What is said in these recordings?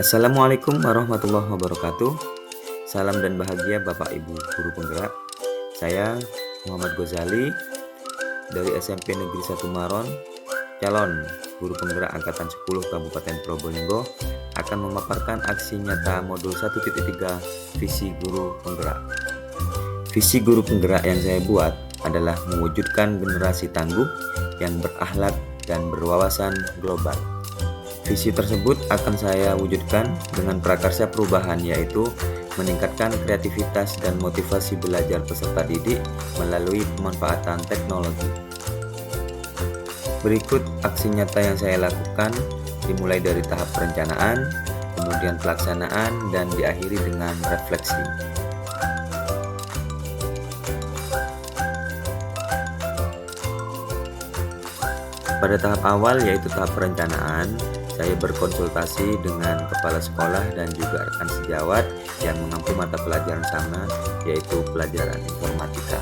Assalamualaikum warahmatullahi wabarakatuh. Salam dan bahagia Bapak Ibu Guru Penggerak. Saya Muhammad Ghazali dari SMP Negeri 1 Maron, calon Guru Penggerak Angkatan 10 Kabupaten Probolinggo, akan memaparkan aksi nyata modul 1.3 Visi Guru Penggerak. Visi Guru Penggerak yang saya buat adalah mewujudkan generasi tangguh yang berakhlak dan berwawasan global. Visi tersebut akan saya wujudkan dengan prakarsa perubahan, yaitu meningkatkan kreativitas dan motivasi belajar peserta didik melalui pemanfaatan teknologi. Berikut aksi nyata yang saya lakukan, dimulai dari tahap perencanaan, kemudian pelaksanaan, dan diakhiri dengan refleksi. Pada tahap awal, yaitu tahap perencanaan, saya berkonsultasi dengan kepala sekolah dan juga rekan sejawat yang mengampu mata pelajaran sama, yaitu pelajaran informatika.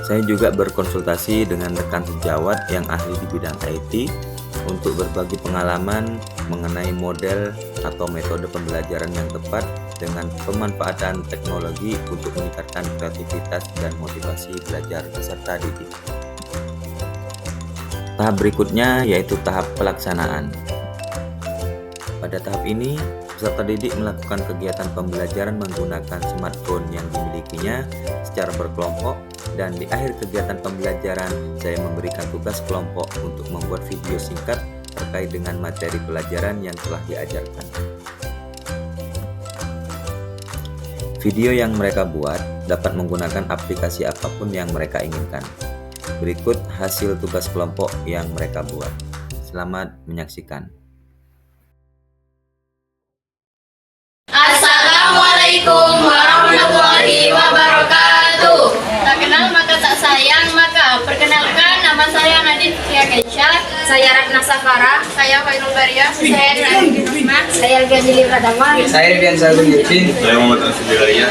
Saya juga berkonsultasi dengan rekan sejawat yang ahli di bidang IT untuk berbagi pengalaman mengenai model atau metode pembelajaran yang tepat dengan pemanfaatan teknologi untuk meningkatkan kreativitas dan motivasi belajar peserta didik. Tahap berikutnya yaitu tahap pelaksanaan. Pada tahap ini, peserta didik melakukan kegiatan pembelajaran menggunakan smartphone yang dimilikinya secara berkelompok, dan di akhir kegiatan pembelajaran saya memberikan tugas kelompok untuk membuat video singkat terkait dengan materi pelajaran yang telah diajarkan. Video yang mereka buat dapat menggunakan aplikasi apapun yang mereka inginkan. Berikut hasil tugas kelompok yang mereka buat. Selamat menyaksikan. Assalamualaikum warahmatullahi wabarakatuh. Tak kenal maka tak sayang, maka perkenalkan, nama saya Nadine Fiakensha. Saya Ratna Safara. Saya Khairul Baria. Saya Nadine Rahma. Saya Ghazali Pratama. Saya Rian Sagung Yudin. Saya Muhammad Ansyidiraya.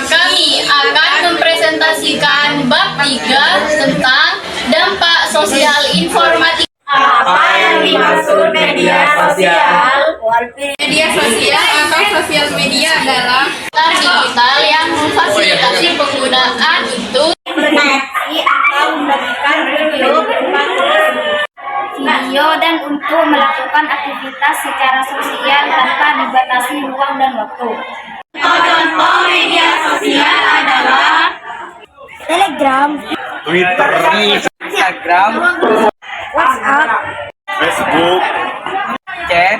Kami akan mempresentasikan bab 3 tentang dampak sosial informatika. Apa yang dimaksud media sosial? Media sosial atau sosial media adalah digital yang memfasilitasi penggunaan untuk Menaati atau membagikan video dan untuk melakukan aktivitas secara sosial tanpa dibatasi ruang dan waktu. contoh media sosial adalah Telegram, Twitter, Instagram, WhatsApp, Facebook, chat,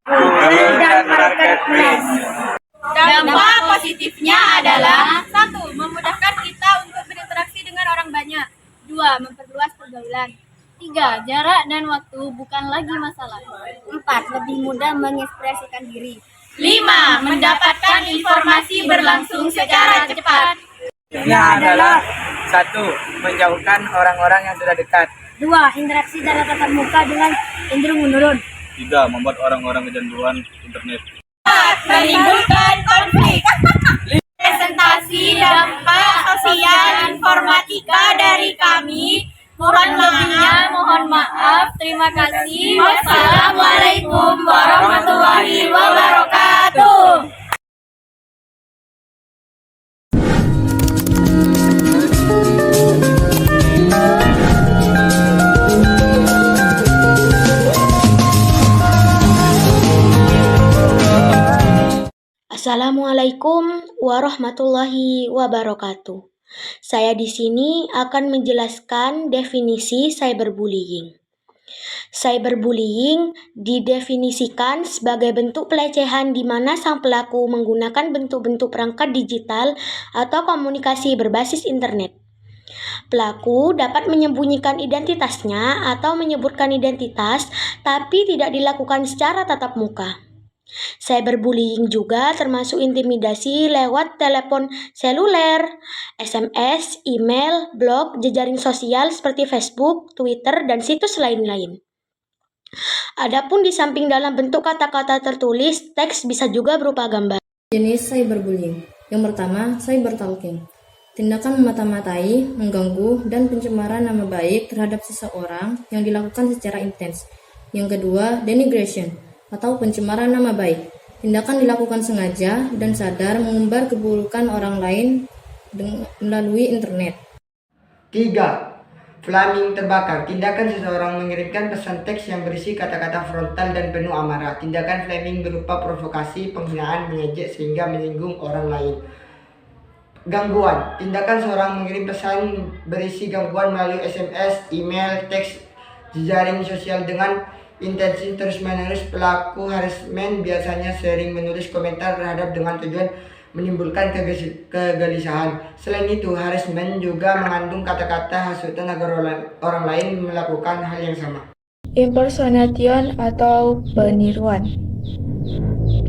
Google, dan Marketplace. dampak positifnya adalah 1. Memudahkan kita untuk berinteraksi dengan orang banyak. 2. Memperluas pergaulan. 3. Jarak dan waktu bukan lagi masalah. 4. Lebih mudah mengekspresikan diri. 5. Mendapatkan informasi berlangsung secara cepat. adalah 1. Menjauhkan orang-orang yang sudah dekat. 2. Interaksi secara tatap muka dengan cenderung menurun. 3. Membuat orang-orang kecanduan internet. Menimbulkan konflik. Presentasi dampak sosial informatika dari kami. Mohon lebihnya, mohon maaf. Terima kasih. Wassalamualaikum warahmatullahi wabarakatuh. Assalamualaikum warahmatullahi wabarakatuh. Saya di sini akan menjelaskan definisi cyberbullying. Cyberbullying didefinisikan sebagai bentuk pelecehan di mana sang pelaku menggunakan bentuk-bentuk perangkat digital atau komunikasi berbasis internet. Pelaku dapat menyembunyikan identitasnya atau menyebutkan identitas, tapi tidak dilakukan secara tatap muka. Cyberbullying juga termasuk intimidasi lewat telepon seluler, SMS, email, blog, jejaring sosial seperti Facebook, Twitter, dan situs lain-lain. Adapun di samping dalam bentuk kata-kata tertulis, teks bisa juga berupa gambar. Jenis cyberbullying. Yang pertama, cyberstalking. Tindakan memata-matai, mengganggu, dan pencemaran nama baik terhadap seseorang yang dilakukan secara intens. Yang kedua, denigration. atau pencemaran nama baik. Tindakan dilakukan sengaja dan sadar mengumbar keburukan orang lain melalui internet. 3. Flaming terbakar. Tindakan seseorang mengirimkan pesan teks yang berisi kata-kata frontal dan penuh amarah. Tindakan flaming berupa provokasi, penghinaan, mengejek sehingga menyinggung orang lain. Gangguan. Tindakan seorang mengirim pesan berisi gangguan melalui SMS, email, teks, jejaring sosial dengan intensi terus-menerus. Pelaku harassment biasanya sering menulis komentar terhadap dengan tujuan menimbulkan kegelisahan. Selain itu, harassment juga mengandung kata-kata hasutan agar orang lain melakukan hal yang sama. Impersonation atau peniruan.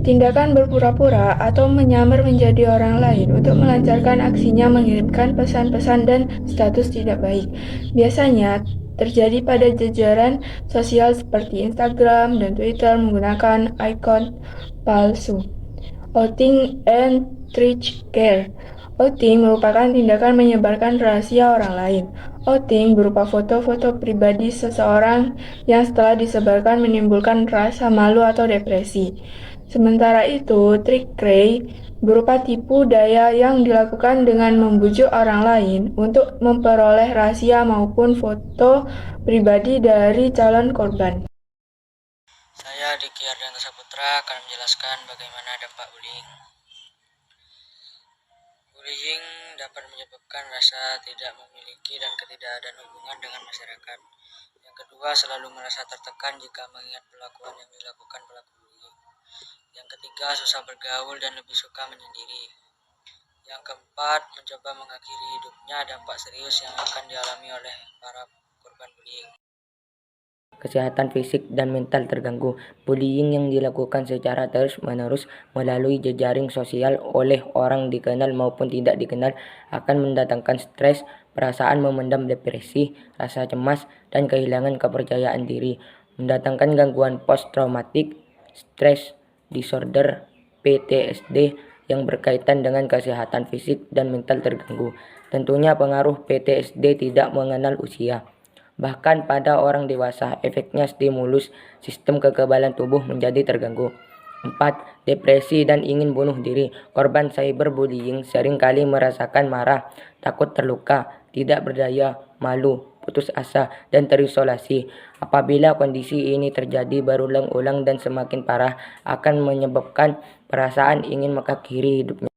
Tindakan berpura-pura atau menyamar menjadi orang lain untuk melancarkan aksinya mengirimkan pesan-pesan dan status tidak baik. Biasanya terjadi pada jajaran sosial seperti Instagram dan Twitter menggunakan ikon palsu. Outing and Trick Care. Outing merupakan tindakan menyebarkan rahasia orang lain. Outing berupa foto-foto pribadi seseorang yang setelah disebarkan menimbulkan rasa malu atau depresi. Sementara itu, trick cray berupa tipu daya yang dilakukan dengan membujuk orang lain untuk memperoleh rahasia maupun foto pribadi dari calon korban. Saya Diki Ardianto Saputra akan menjelaskan bagaimana dampak bullying. Bullying dapat menyebabkan rasa tidak memiliki dan ketidakadaan hubungan dengan masyarakat. Yang kedua, selalu merasa tertekan jika mengingat perlakuan yang dilakukan pelaku bullying. Yang ketiga, susah bergaul dan lebih suka menyendiri. Yang keempat, mencoba mengakhiri hidupnya, dampak serius yang akan dialami oleh para korban bullying. Kesehatan fisik dan mental terganggu. Bullying yang dilakukan secara terus-menerus melalui jejaring sosial oleh orang dikenal maupun tidak dikenal akan mendatangkan stres, perasaan memendam depresi, rasa cemas, dan kehilangan kepercayaan diri, mendatangkan gangguan post-traumatic stress disorder (PTSD) yang berkaitan dengan kesehatan fisik dan mental terganggu. Tentunya pengaruh PTSD tidak mengenal usia. Bahkan pada orang dewasa, efeknya stimulus sistem kekebalan tubuh menjadi terganggu. 4. Depresi dan ingin bunuh diri. Korban cyberbullying seringkali merasakan marah, takut terluka, tidak berdaya, malu, putus asa, dan terisolasi. Apabila kondisi ini terjadi berulang-ulang dan semakin parah, akan menyebabkan perasaan ingin mengakhiri hidupnya.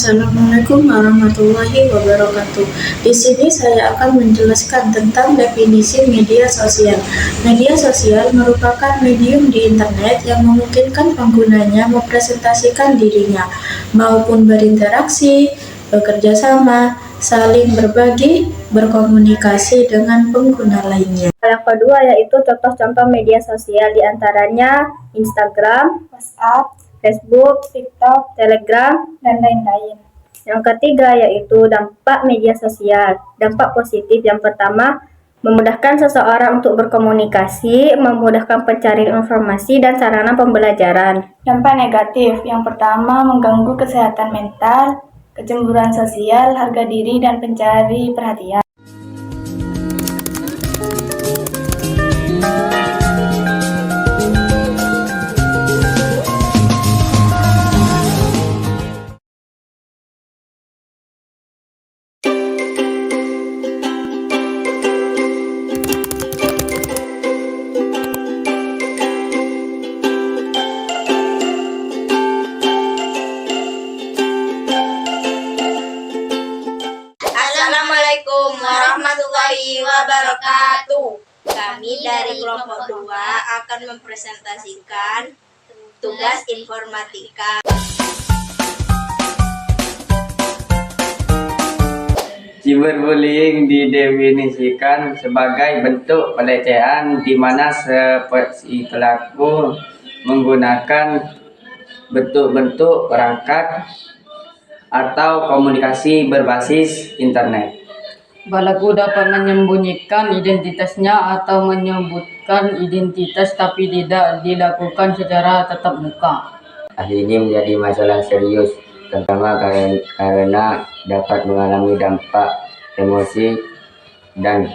Assalamualaikum warahmatullahi wabarakatuh. Di sini saya akan menjelaskan tentang definisi media sosial. Media sosial merupakan medium di internet yang memungkinkan penggunanya mempresentasikan dirinya, maupun berinteraksi, bekerja sama, saling berbagi, berkomunikasi dengan pengguna lainnya. Yang kedua yaitu contoh-contoh media sosial, diantaranya Instagram, WhatsApp, Facebook, TikTok, Telegram, dan lain-lain. Yang ketiga yaitu dampak media sosial. Dampak positif yang pertama, memudahkan seseorang untuk berkomunikasi, memudahkan pencarian informasi dan sarana pembelajaran. Dampak negatif yang pertama, mengganggu kesehatan mental, kecemburuan sosial, harga diri, dan pencari perhatian. Assalamualaikum warahmatullahi wabarakatuh. Kami dari kelompok 2 akan mempresentasikan tugas informatika. Cyberbullying didefinisikan sebagai bentuk pelecehan di mana si pelaku menggunakan bentuk-bentuk perangkat atau komunikasi berbasis internet. Pelaku dapat menyembunyikan identitasnya atau menyebutkan identitas tapi tidak dilakukan secara tatap muka. Hal ini menjadi masalah serius, terutama karena dapat mengalami dampak emosi dan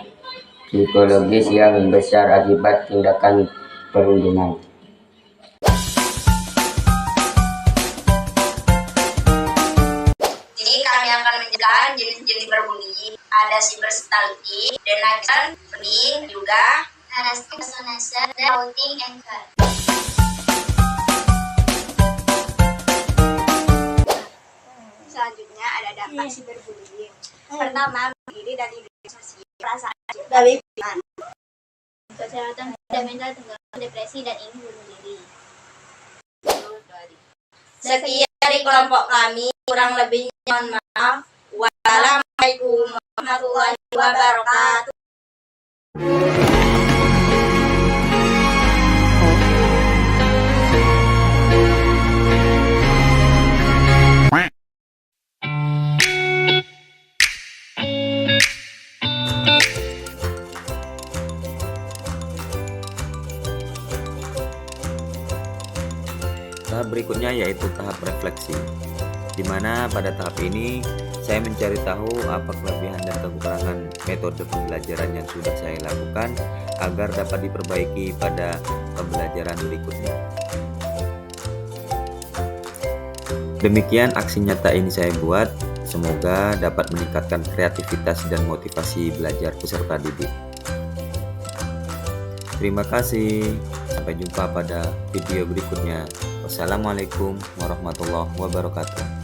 psikologis yang besar akibat tindakan perundungan. Jadi kami akan menjelaskan jenis-jenis berbullying. Ada cyberstalking, denakan, bullying, juga harassment, personation, outing, anger. Selanjutnya ada dampak cyberbullying. Pertama, diri dari sosial, perasaan dari Kesehatan dan mental tenggelam, depresi dan ingin bunuh diri. Sekian dari kelompok kami, kurang lebihnya mohon maaf. Wassalamualaikum warahmatullahi wabarakatuh. Tahap berikutnya yaitu tahap refleksi, di mana pada tahap ini saya mencari tahu apa kelebihan dan kekurangan metode pembelajaran yang sudah saya lakukan agar dapat diperbaiki pada pembelajaran berikutnya. Demikian aksi nyata ini saya buat, semoga dapat meningkatkan kreativitas dan motivasi belajar peserta didik. Terima kasih, sampai jumpa pada video berikutnya. Wassalamualaikum warahmatullahi wabarakatuh.